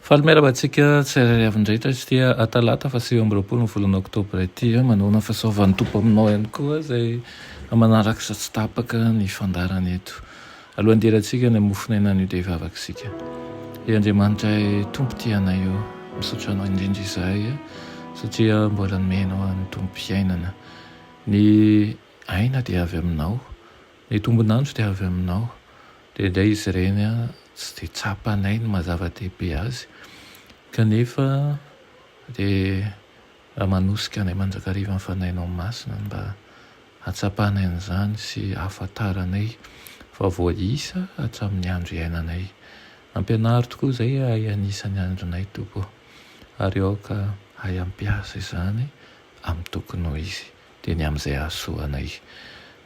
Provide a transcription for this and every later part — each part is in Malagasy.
Faly-miarabantsika tsirairay avin-drehitra sy tia atalata fa 7 volana oktobra ity manao fahasoavan'ny tompo aminao ihany koa izay manaraka sa tsy tapaka ny fandarana eto. Alohan'ny derantsika ny mofinaina an'io dia vavakasika. Andriamanitra tompo tianay io misaotra anao indrindra izahay satria mbola nomenao ny tompo-piainana. Ny aina dia avy aminao, ny tombonandro dia avy aminao, dia indray izy ireny tsy dia tsapanay ny mazava-dehibe azy kanefa dia manosika anay manjakariva amin'ny fanahinao masina mba hatsapanay an'izany sy ahafantaranay fa voaisa hatramin'ny andro iainanay. Ampianaro tokoa izay anisany andronay tompo ary aoka ampiasa izany amin'ny tokonao izy dia ny amin'izay ahasoanay.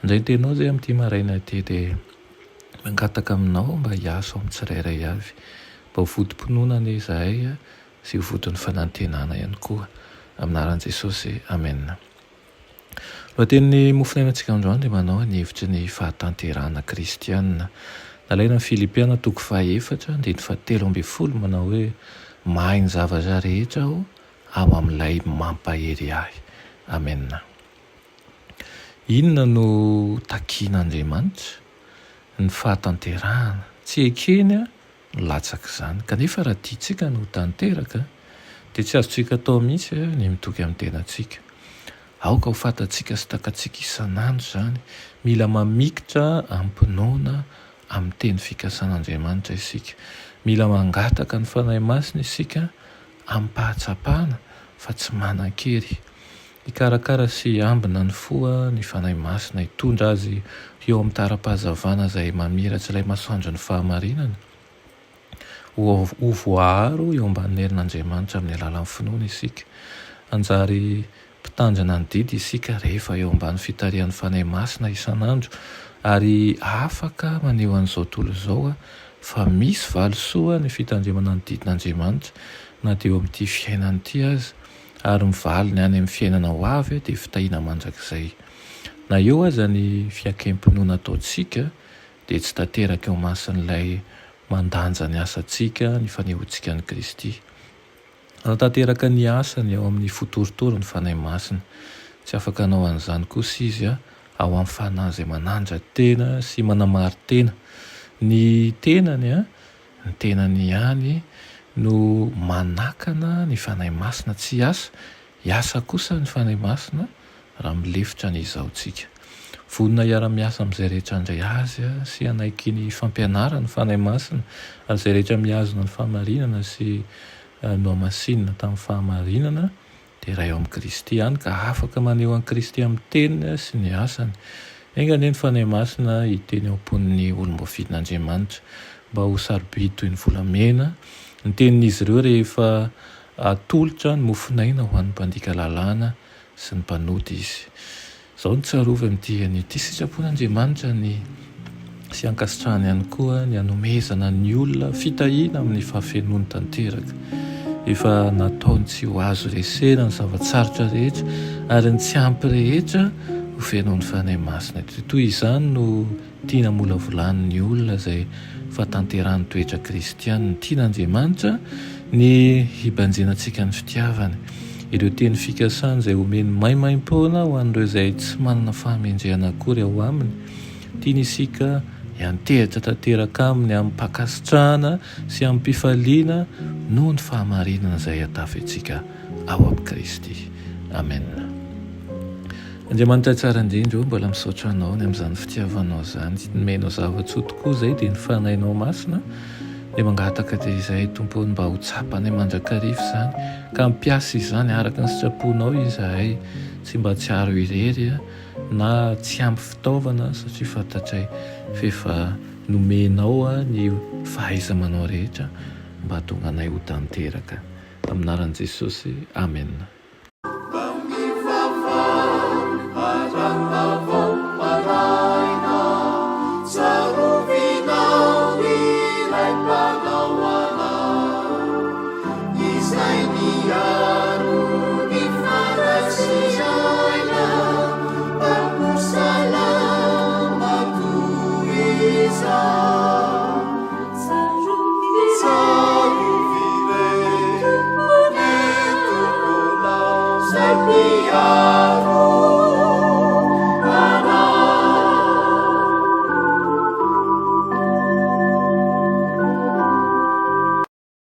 Indray ny tenao izay amin'ity maraina ity dia mangataka aminao mba hiasa amin'ny tsirairay avy, mba ho vodi-pononana izahay sy ho vodin'ny fanantenana ihany koa aminaran'i Jesosy. Amen. Lohatenin'ny mofinainantsika androany dia manao ny hevitry ny fahatanterahana kristianina. Nalaina ny Filipiana 4:7 manao hoe mahay ny zavatra rehetra aho ao amin'ilay mampahery ahy. Amen. Inona no takian'Andriamanitra? Ny fahatanterahana. Tsy ekeny no latsaka izany kanefa raha tiantsika no tanteraka dia tsy azontsika atao mihitsy ny mitoky amin'ny tenantsika. Aoka ho fantatsika sy takatsika isan'andro izany, mila mamikitra ampinoana amin'ny teny fikasan'Andriamanitra isika, mila mangataka ny fanahy masina isika amin'ny pahatsapana fa tsy manan-kery. Hikarakara sy ambina ny foa ny fanahy masina, hitondra azy eo amin'ny tara-pahazavana izay mamiratra ilay masoandro ny fahamarinana, ho voaharo eo ambanin'ny herin'Andriamanitra amin'ny alalan'ny finoana isika. Anjary mpitandrina ny didy isika rehefa eo ambanin'ny fitarihan'ny fanahy masina isan'andro ary afaka maneho an'izao tontolo izao fa misy valosoa ny fitandremana ny didin'Andriamanitra na dia eo amin'ity fiainana ity aza ary mivaly ny any amin'ny fiainana ho avy dia fitahiana mandrakizay. Na eo aza ny fiakem-pinoana ataontsika dia tsy tanteraka eo masin'ilay mandanja ny asantsika ny fanehoantsika ny Kristy. Tanteraka ny asany ao amin'ny fotoritoro ny fanahy masina. Tsy afaka hanao an'izany kosa izy ao amin'ny fanahy izay manandra tena sy manamary tena. Ny tenany ihany no manakana ny fanahy masina tsy hiasa kosa ny fanahy masina raha milefitra ny izahoantsika. Vonona hiara-miasa amin'izay rehetra andray azy sy hanaiky ny fampianarana ny fanahy masina ary izay rehetra mihazona ny fahamarinana sy no hamasinina tamin'ny fahamarinana dia raha eo amin'ny Kristy ihany ka afaka maneho an'i Kristy amin'ny teniny sy ny asany. Engany ny fanahy masina hiteny ao am-pon'ny olom-boafidin'Andriamanitra mba ho sarobidy toy ny volamena. Ny tenin'izy ireo rehefa atolotra ny mofinaina ho an'ny mpandika lalàna sy ny mpanody izy. Izao ny tsarovy amin'ity an'ity sitrapon'Andriamanitra ny sy ankasitrahany ihany koa ny hanomezana ny olona fitahiana amin'ny fahafenony tanteraka. Efa nataony tsy ho azo resena ny zavatsarotra rehetra ary ny tsy ampy rehetra ho fenon'ny fanahy masina. Toy izany no tiana molavolan'ny olona izay fahatanterahany toetra kristianina. Tian'Andriamanitra ny hibanjenantsika ny fitiavany. Ireo teny fikasana izay omeny maimaim-poana ho an'ireo izay tsy manana fahamendrehana akory ao aminy. Tiany isika hiantehitra tanteraka aminy amin'ny mpakasitrahana sy amin'ny mpifaliana noho ny fahamarinana izay hatafy-tsika ao amin'ny Kristy. Amen. Andriamanitra tsara indrindra mbola misaotra anao ny amin'izany fitiavanao izany, nomenao zava-tsoa tokoa izay dia ny fanahinao masina dia mangataka dia izay tompony mba ho tsapany mandrakariva izany ka mpiasa izany araka ny sitraponao izahay, tsy mba tsy aro irery na tsy ampy fitaovana satria fantatray fa efa nomenao ny fahaiza-manao rehetra mba hahatonga anay ho tanteraka. Aminaran'i Jesosy. Amen. Izay miaro ny a